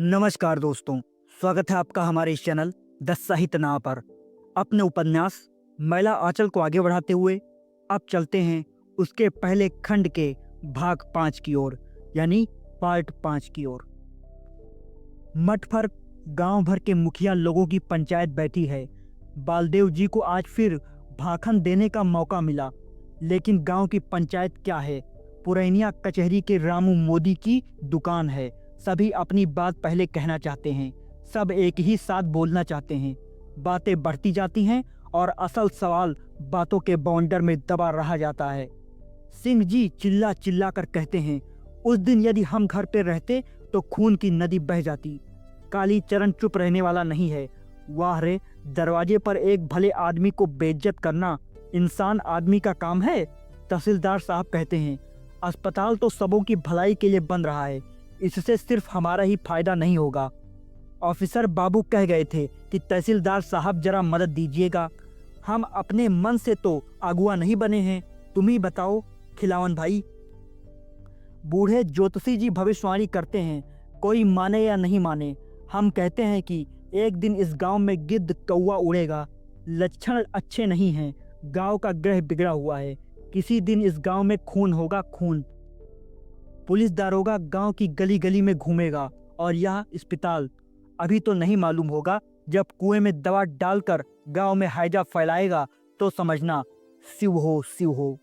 नमस्कार दोस्तों, स्वागत है आपका हमारे इस चैनल द साहित्य नाव पर। अपने उपन्यास मैला आंचल को आगे बढ़ाते हुए अब चलते हैं उसके पहले खंड के भाग 5 की ओर, यानी पार्ट 5 की ओर। मठ पर गांव भर के मुखिया लोगों की पंचायत बैठी है। बालदेव जी को आज फिर भाखन देने का मौका मिला, लेकिन गांव की पंचायत क्या है, पुरैनिया कचहरी के रामू मोदी की दुकान है। सभी अपनी बात पहले कहना चाहते हैं, सब एक ही साथ बोलना चाहते हैं। बातें बढ़ती जाती हैं और असल सवाल बातों के बाउंडर में दबा रहा जाता है। सिंह जी चिल्ला चिल्ला कर कहते हैं, उस दिन यदि हम घर पे रहते तो खून की नदी बह जाती। काली चरण चुप रहने वाला नहीं है। वाह रे, दरवाजे पर एक भले आदमी को बेइज्जत करना इंसान आदमी का काम है। तहसीलदार साहब कहते हैं, अस्पताल तो सबों की भलाई के लिए बन रहा है, इससे सिर्फ हमारा ही फायदा नहीं होगा। ऑफिसर बाबू कह गए थे कि तहसीलदार साहब जरा मदद दीजिएगा। हम अपने मन से तो अगुआ नहीं बने हैं, तुम ही बताओ खिलावन भाई। बूढ़े ज्योतिषी जी भविष्यवाणी करते हैं, कोई माने या नहीं माने, हम कहते हैं कि एक दिन इस गांव में गिद्ध कौवा उड़ेगा। लक्षण अच्छे नहीं हैं, गांव का ग्रह बिगड़ा हुआ है। किसी दिन इस गांव में खून होगा, खून। पुलिस दारोगा गांव की गली गली में घूमेगा और यह अस्पताल अभी तो नहीं मालूम होगा। जब कुएं में दवा डालकर गांव में हैजा फैलाएगा तो समझना शिव हो, शिव हो।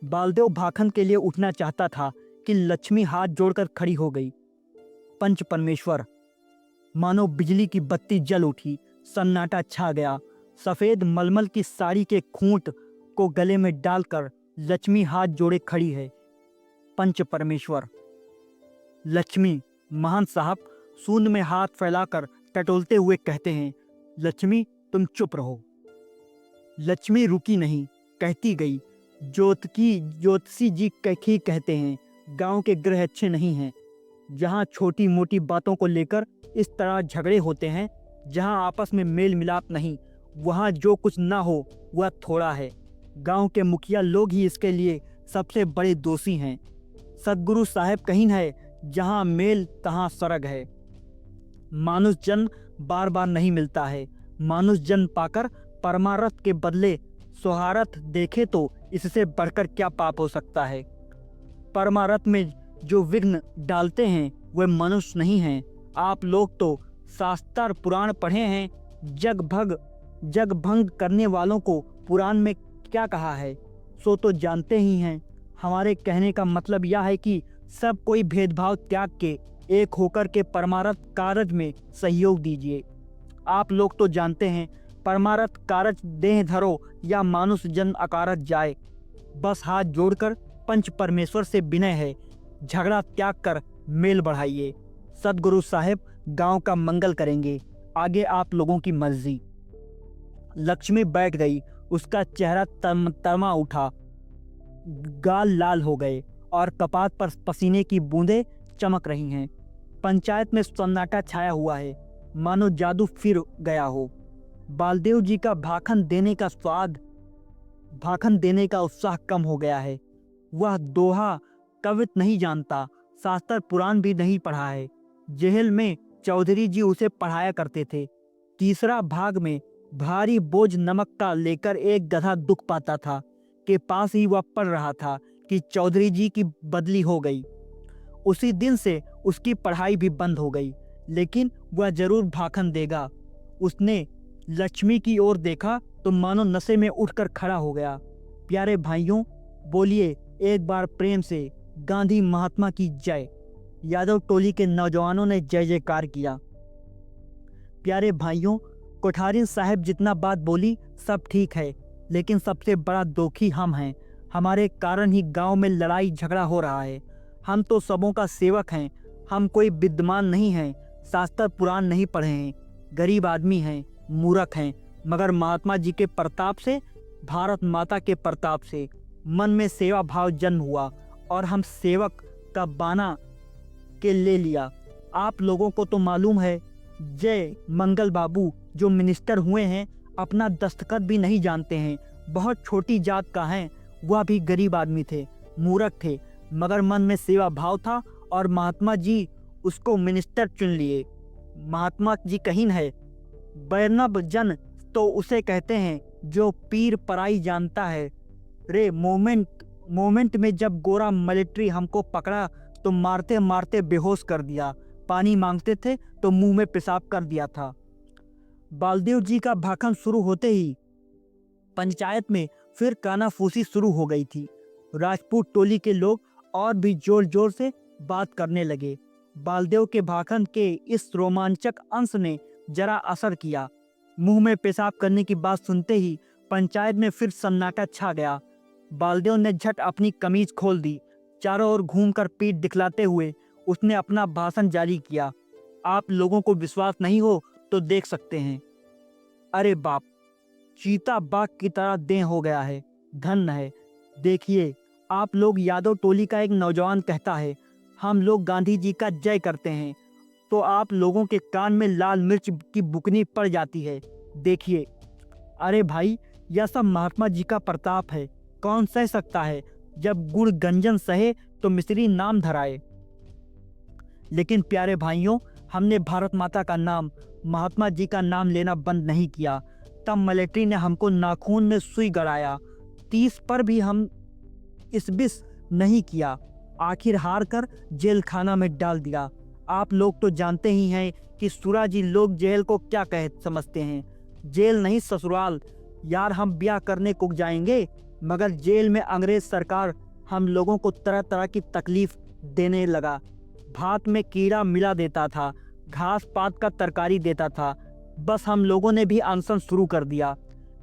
बालदेव भाखन के लिए उठना चाहता था कि लक्ष्मी हाथ जोड़कर खड़ी हो गई। पंच परमेश्वर, मानो बिजली की बत्ती जल उठी, सन्नाटा छा गया। सफेद मलमल की साड़ी के खूंट को गले में डालकर लक्ष्मी हाथ जोड़े खड़ी है। पंच परमेश्वर। लक्ष्मी, महंत साहब शून्य में हाथ फैलाकर टटोलते हुए कहते हैं, लक्ष्मी तुम चुप रहो। लक्ष्मी रुकी नहीं, कहती गई, ज्योतिषी जी कखी कहते हैं, गांव के ग्रह अच्छे नहीं हैं। जहां छोटी मोटी बातों को लेकर इस तरह झगड़े होते हैं, जहां आपस में मेल मिलाप नहीं, वहां जो कुछ ना हो वह थोड़ा है। गांव के मुखिया लोग ही इसके लिए सबसे बड़े दोषी हैं। सदगुरु साहब कहीं है, जहां मेल तहां स्वर्ग है। मानुष जन्म बार बार नहीं मिलता है। मानुष जन्म पाकर परमारथ के बदले स्वार्थ देखे तो इससे बढ़कर क्या पाप हो सकता है। परमारथ में जो विघ्न डालते हैं वे मनुष्य नहीं हैं। आप लोग तो शास्त्र पुराण पढ़े हैं। जग भंग करने वालों को पुराण में क्या कहा है सो तो जानते ही हैं। हमारे कहने का मतलब यह है कि सब कोई भेदभाव त्याग के एक होकर के परमारथ कारज में सहयोग दीजिए। आप लोग तो जानते हैं, परमारथ कारज देह धरो या मानुष जन्म अकारत जाए। बस हाथ जोड़कर पंच परमेश्वर से विनय है, झगड़ा त्याग कर मेल बढ़ाइए। सदगुरु साहब गांव का मंगल करेंगे, आगे आप लोगों की मर्जी। लक्ष्मी बैठ गई, उसका चेहरा तरमा उठा, गाल लाल हो गए और कपाट पर पसीने की बूंदें चमक रही हैं। पंचायत में सन्नाटा छाया हुआ है, मानो जादू फिर गया हो। बालदेव जी का भाखन देने का उत्साह कम हो गया है। वह दोहा कवित नहीं जानता, शास्त्र पुराण भी नहीं पढ़ा है। जेल में चौधरी जी उसे पढ़ाया करते थे। तीसरा भाग में भारी बोझ नमक का लेकर एक गधा दुख पाता था के पास ही वह पढ़ रहा था कि चौधरी जी की बदली हो गई। उसी दिन से उसकी पढ़ाई भी बंद हो गई, लेकिन वह जरूर भाखन देगा। उसने लक्ष्मी की ओर देखा तो मानो नशे में उठकर खड़ा हो गया। प्यारे भाइयों, बोलिए एक बार प्रेम से, गांधी महात्मा की जय। यादव टोली के नौजवानों ने जय जयकार किया। प्यारे भाइयों, कोठारी साहब जितना बात बोली सब ठीक है, लेकिन सबसे बड़ा दोखी हम हैं। हमारे कारण ही गांव में लड़ाई झगड़ा हो रहा है। हम तो सबों का सेवक हैं, हम कोई विद्वान नहीं हैं, शास्त्र पुराण नहीं पढ़े हैं, गरीब आदमी हैं, मूर्ख हैं, मगर महात्मा जी के प्रताप से, भारत माता के प्रताप से मन में सेवा भाव जन्म हुआ और हम सेवक का बाना के ले लिया। आप लोगों को तो मालूम है, जय मंगल बाबू जो मिनिस्टर हुए हैं अपना दस्तखत भी नहीं जानते हैं, बहुत छोटी जात का हैं। वह भी गरीब आदमी थे, मूर्ख थे, मगर मन में सेवा भाव था और महात्मा जी उसको मिनिस्टर चुन लिए। महात्मा जी कहीन है, बैरनब जन तो उसे कहते हैं जो पीर पराई जानता है। रे मोमेंट में जब गोरा मिलिट्री हमको पकड़ा तो मारते मारते बेहोश कर दिया। पानी मांगते थे तो मुंह में पेशाब कर दिया था। बालदेव जी का भाषण शुरू होते ही पंचायत में फिर कानाफूसी शुरू हो गई थी। राजपूत टोली के लोग और भी जोर जोर से बात करने लगे। बालदेव के भाषण के इस रोमांचक अंश ने जरा असर किया। मुंह में पेशाब करने की बात सुनते ही पंचायत में फिर सन्नाटा छा गया। बालदेव ने झट अपनी कमीज खोल दी। चारों ओर घूमकर पीठ दिखलाते हुए उसने अपना भाषण जारी किया। आप लोगों को विश्वास नहीं हो तो देख सकते हैं। अरे बाप, चीता बाघ की तरह देह हो गया है, धन्य है। देखिए, आप लोग यादव टोली का एक नौजवान कहता है हम लोग गांधी जी का जय करते हैं, तो आप लोगों के कान में लाल मिर्च की बुकनी पड़ जाती है। देखिए, अरे भाई, यह सब महात्मा जी का प्रताप है। कौन सह सकता है? जब गुड़ गंजन सहे तो मिश्री नाम धराए। लेकिन प्यारे भाइयों, हमने भारत माता का नाम, महात्मा जी का नाम लेना बंद नहीं किया। तब मिलिट्री ने हमको नाखून में सुई गड़ाया। 30 पर भी हम इस बिस नहीं किया। आखिर हार कर जेल खाना में डाल दिया। आप लोग तो जानते ही हैं कि सुरा जी लोग जेल को क्या कह समझते हैं। जेल नहीं ससुराल। यार, हम ब्याह करने को जाएंगे मगर जेल में अंग्रेज सरकार हम लोगों को तरह तरह की तकलीफ देने लगा। भात में कीड़ा मिला देता था, घास पात का तरकारी देता था। बस हम लोगों ने भी अनशन शुरू कर दिया।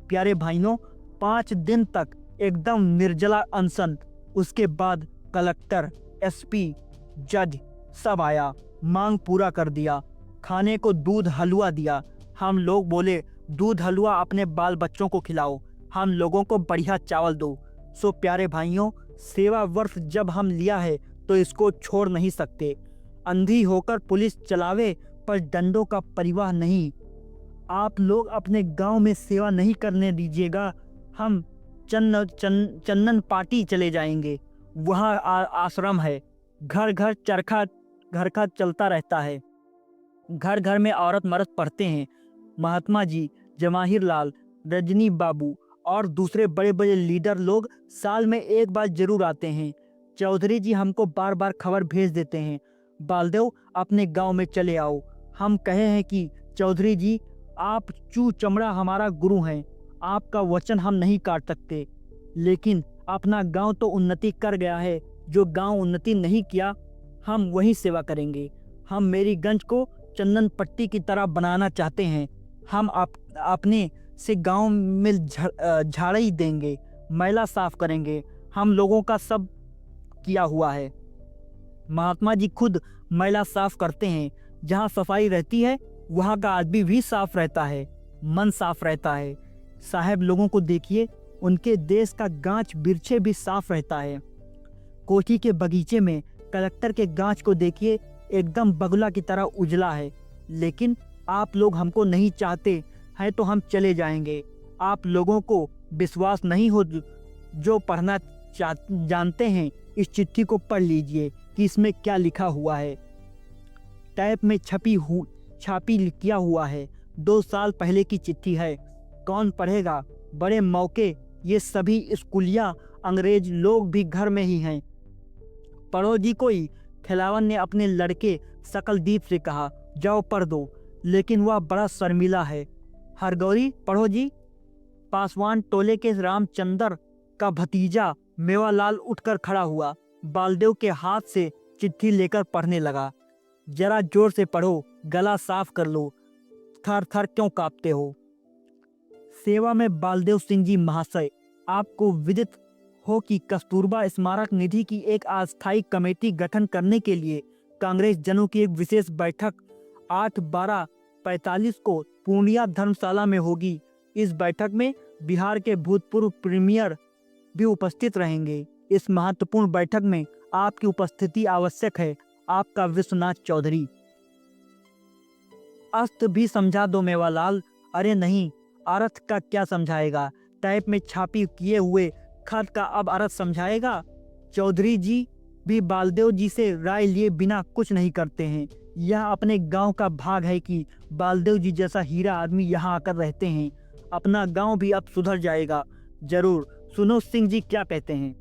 प्यारे भाइयों, 5 दिन तक एकदम निर्जला अनशन। उसके बाद कलेक्टर, एसपी, जज सब आया, मांग पूरा कर दिया। खाने को दूध हलवा दिया। हम लोग बोले दूध हलवा अपने बाल बच्चों को खिलाओ, हम लोगों को बढ़िया चावल दो। सो प्यारे भाइयों, सेवा वर्ष जब हम लिया है तो इसको छोड़ नहीं सकते। अंधी होकर पुलिस चलावे पर डंडों का परिवाह नहीं। आप लोग अपने गांव में सेवा नहीं करने दीजिएगा। हम चन्नन पार्टी चले जाएंगे। वहाँ आश्रम है। घर घर चरखा घर का चलता रहता है। घर घर में औरत मर्द पढ़ते हैं। महात्मा जी, जवाहिर लाल, रजनी बाबू और दूसरे बड़े बड़े लीडर लोग साल में एक बार जरूर आते हैं। चौधरी जी हमको बार बार खबर भेज देते हैं, बालदेव अपने गांव में चले आओ। हम कहे हैं कि चौधरी जी, आप चू चमड़ा हमारा गुरु हैं, आपका वचन हम नहीं काट सकते। लेकिन अपना गांव तो उन्नति कर गया है, जो गांव उन्नति नहीं किया हम वही सेवा करेंगे। हम मेरीगंज को चंदन पट्टी की तरह बनाना चाहते हैं। हम अपने से गांव में झाड़ी देंगे, मैला साफ करेंगे। हम लोगों का सब किया हुआ है। महात्मा जी खुद मैला साफ करते हैं। जहाँ सफाई रहती है वहाँ का आदमी भी साफ रहता है, मन साफ रहता है। साहब लोगों को देखिए, उनके देश का गांच बिरछे भी साफ रहता है। कोठी के बगीचे में कलेक्टर के गांच को देखिए, एकदम बगुला की तरह उजला है। लेकिन आप लोग हमको नहीं चाहते हैं तो हम चले जाएंगे। आप लोगों को विश्वास नहीं हो, जो पढ़ना जानते हैं इस चिट्ठी को पढ़ लीजिए कि इसमें क्या लिखा हुआ है। टैप में छापी किया हुआ है। 2 साल पहले की चिट्ठी है। कौन पढ़ेगा? बड़े मौके, ये सभी स्कूलिया अंग्रेज लोग भी घर में ही हैं। पढ़ो जी कोई। खिलावन ने अपने लड़के सकलदीप से कहा, जाओ पढ़ दो, लेकिन वह बड़ा शर्मिला है। हरगौरी, पढ़ो जी। पासवान टोले के रामचंद्र का भतीजा मेवालाल उठकर खड़ा हुआ, बालदेव के हाथ से चिट्ठी लेकर पढ़ने लगा। जरा जोर से पढ़ो, गला साफ कर लो, थर थर क्यों कांपते हो। सेवा में बालदेव सिंह जी महाशय, आपको विदित हो कि कस्तूरबा स्मारक निधि की एक अस्थायी कमेटी गठन करने के लिए कांग्रेस जनों की एक विशेष बैठक 8/12/45 को पूर्णिया धर्मशाला में होगी। इस बैठक में बिहार के भूतपूर्व प्रीमियर भी उपस्थित रहेंगे। इस महत्वपूर्ण बैठक में आपकी उपस्थिति आवश्यक है। आपका विश्वनाथ चौधरी। अर्थ भी समझा दो मेवालाल। अरे नहीं, अर्थ का क्या समझाएगा? टैप में छापी किए हुए खत का अब अर्थ समझाएगा? चौधरी जी, भी बालदेव जी से राय लिए बिना कुछ नहीं करते हैं। यह अपने गांव का भाग है कि बालदेव जी जैसा हीरा आदमी यहाँ आकर रहते हैं। अपना गांव भी अब सुधर जाएगा जरूर। सुनो सिंह जी क्या कहते हैं।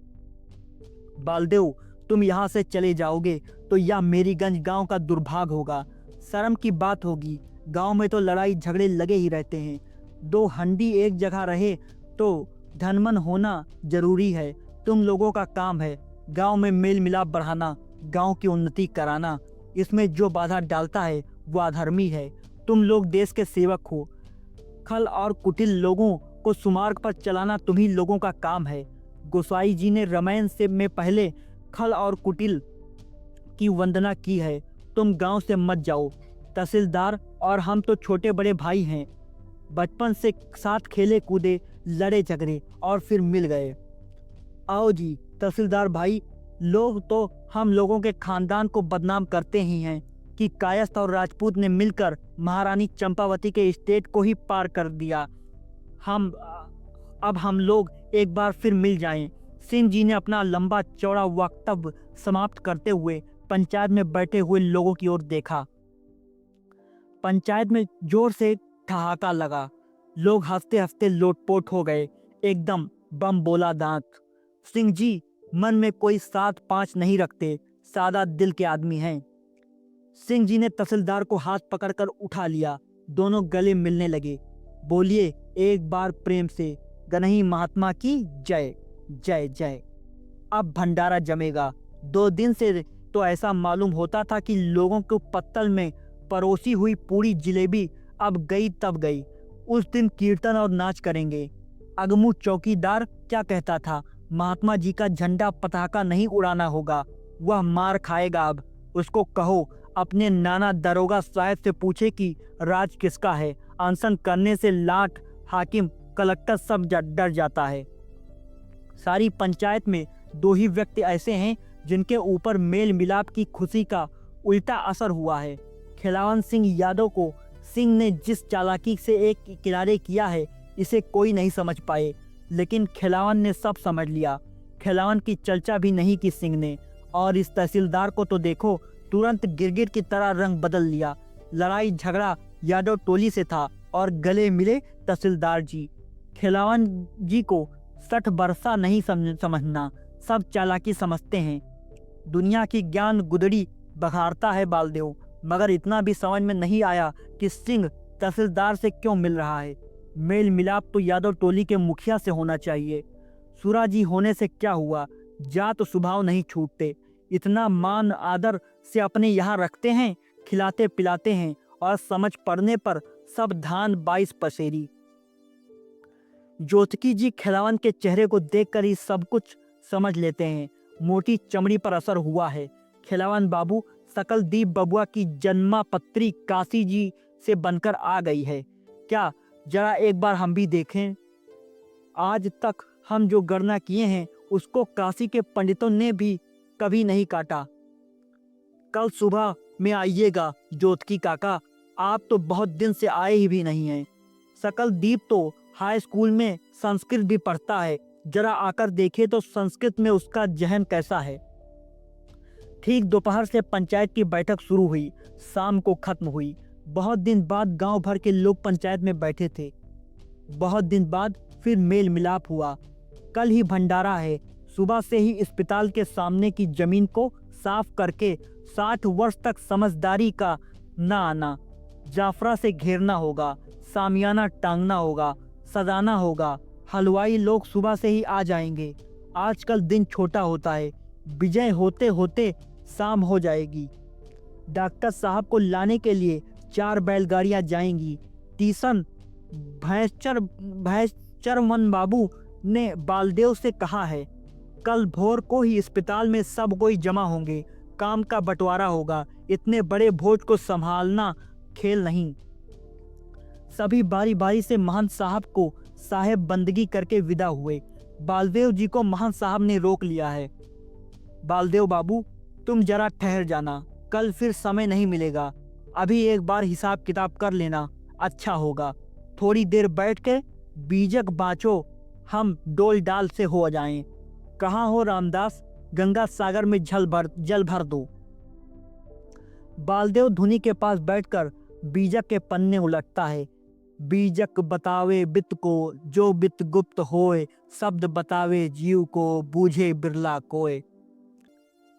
बालदेव, तुम यहाँ से चले जाओगे तो यह मेरीगंज गांव का दुर्भाग्य होगा। शर्म की बात होगी। गांव में तो लड़ाई झगड़े लगे ही रहते हैं। दो हंडी एक जगह रहे तो धनमन होना जरूरी है। तुम लोगों का काम है गांव में मेल मिलाप बढ़ाना, गांव की उन्नति कराना। इसमें जो बाधा डालता है वो अधर्मी है। तुम लोग देश के सेवक हो। खल और कुटिल लोगों को सुमार्ग पर चलाना तुम्ही लोगों का काम है। गोसाई जी ने रामायण से में पहले खल और कुटिल की वंदना की है। तुम गांव से मत जाओ। तहसीलदार और हम तो छोटे बड़े भाई हैं। बचपन से साथ खेले कूदे, लड़े झगड़े और फिर मिल गए। आओ जी तहसीलदार भाई, लोग तो हम लोगों के खानदान को बदनाम करते ही हैं कि कायस्थ और राजपूत ने मिलकर महारानी चंपावती के स्टेट को ही पार कर दिया। अब हम लोग एक बार फिर मिल जाएं। सिंह जी ने अपना लंबा चौड़ा वक्तव्य समाप्त करते हुए पंचायत में बैठे हुए लोगों की ओर देखा। पंचायत में जोर से ठहाका लगा। लोग हंसते हंसते लोटपोट हो गए। एकदम बम बोला दांत। सिंह जी मन में कोई 7-5 नहीं रखते, सादा दिल के आदमी हैं। सिंह जी ने तहसीलदार को हाथ पकड़कर उठा लिया। दोनों गले मिलने लगे। बोलिए एक बार प्रेम से, गनही महात्मा की जय जय जय। अब भंडारा जमेगा। 2 दिन से तो ऐसा मालूम होता था कि लोगों को पत्तल में परोसी हुई पूरी जिलेबी अब गई तब गई। उस दिन कीर्तन और नाच करेंगे। अगमू चौकीदार क्या कहता था, महात्मा जी का झंडा पताका नहीं उड़ाना होगा, वह मार खाएगा। अब उसको कहो अपने नाना दरोगा साहब से पूछे कि राज किसका है। अनशन करने से लाट, हाकिम, कलेक्टर सब डर जाता है। सारी पंचायत में 2 ही व्यक्ति ऐसे हैं जिनके ऊपर मेल मिलाप की खुशी का उल्टा असर हुआ है। खिलावन सिंह यादव को सिंह ने जिस चालाकी से एक किनारे किया है इसे कोई नहीं समझ पाए, लेकिन खिलावन ने सब समझ लिया। खिलावन की चर्चा भी नहीं की सिंह ने। और इस तहसीलदार को तो देखो, तुरंत गिरगिट की तरह रंग बदल लिया। लड़ाई झगड़ा यादव टोली से था और गले मिले तहसीलदार जी। खिलावन जी को 60 बरसा नहीं समझना, सब चालाकी समझते हैं। दुनिया की ज्ञान गुदड़ी बघारता है बालदेव, मगर इतना भी समझ में नहीं आया कि सिंह तहसीलदार से क्यों मिल रहा है। मेल मिलाप तो यादव टोली के मुखिया से होना चाहिए। सुरा जी होने से क्या हुआ, जात स्वभाव नहीं छूटते। इतना मान आदर से अपने यहाँ रखते हैं, खिलाते पिलाते हैं, और समझ पड़ने पर सब धान 22 पसेरी। ज्योतिकी जी खिलावन के चेहरे को देखकर ही सब कुछ समझ लेते हैं। मोटी चमड़ी पर असर हुआ है। खिलावन बाबू सकल दीप बबुआ की जन्मा पत्री काशी जी से बनकर आ गई है। क्या जरा एक बार हम भी देखें। आज तक हम जो गणना किए हैं उसको काशी के पंडितों ने भी कभी नहीं काटा। कल सुबह में आइएगा ज्योतिकी काका, आप तो बहुत दिन से आए ही भी नहीं हैं। सकल दीप तो हाई स्कूल में संस्कृत भी पढ़ता है, जरा आकर देखे तो संस्कृत में उसका जहन कैसा है। ठीक दोपहर से पंचायत की बैठक शुरू हुई, शाम को खत्म हुई। बहुत दिन बाद गांव भर के लोग पंचायत में बैठे थे। बहुत दिन बाद फिर मेल मिलाप हुआ। कल ही भंडारा है। सुबह से ही अस्पताल के सामने की जमीन को साफ करके 60 वर्ष तक समझदारी का न आना, जाफरा से घेरना होगा, सामियाना टांगना होगा, सजाना होगा। हलवाई लोग सुबह से ही आ जाएंगे। आजकल दिन छोटा होता है, विजय होते होते शाम हो जाएगी। डॉक्टर साहब को लाने के लिए 4 बैलगाड़ियां जाएंगी। टीसन भैंसचरमन बाबू ने बालदेव से कहा है, कल भोर को ही अस्पताल में सब कोई जमा होंगे। काम का बंटवारा होगा। इतने बड़े भोज को संभालना खेल नहीं। सभी बारी बारी से महंत साहब को साहेब बंदगी करके विदा हुए। बालदेव जी को महंत साहब ने रोक लिया है। बालदेव बाबू, तुम जरा ठहर जाना, कल फिर समय नहीं मिलेगा। अभी एक बार हिसाब किताब कर लेना, अच्छा होगा। थोड़ी देर बैठ के बीजक बाँचो, हम डोल डाल से हो जाएं। कहाँ हो रामदास, गंगा सागर में जल भर दो। बालदेव धुनी के पास बैठकर बीजक के पन्ने उलटता है। बीजक बतावे बित को, जो बित गुप्त होए, शब्द बतावे जीव को, बूझे बिरला कोय।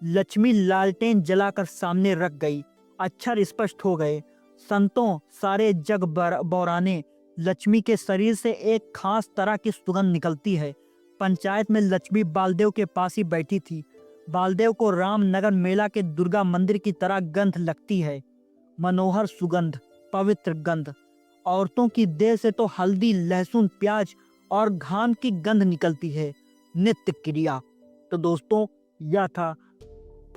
लक्ष्मी लालटेन जलाकर सामने रख गई। अक्षर स्पष्ट हो गए। संतों सारे जग बौराने। लक्ष्मी के शरीर से एक खास तरह की सुगंध निकलती है। पंचायत में लक्ष्मी बालदेव के पास ही बैठी थी। बालदेव को रामनगर मेला के दुर्गा मंदिर की तरह गंध लगती है। मनोहर सुगंध, पवित्र गंध। औरतों की देह से तो हल्दी, लहसुन, प्याज और घाम की गंध निकलती है। नित्य क्रिया। तो दोस्तों, यह था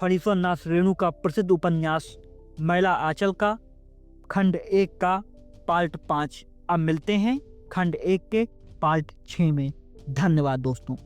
फणीश्वर नाथ रेणु का प्रसिद्ध उपन्यास मैला आंचल का खंड 1 का पार्ट 5। अब मिलते हैं खंड 1 के पार्ट 6 में। धन्यवाद दोस्तों।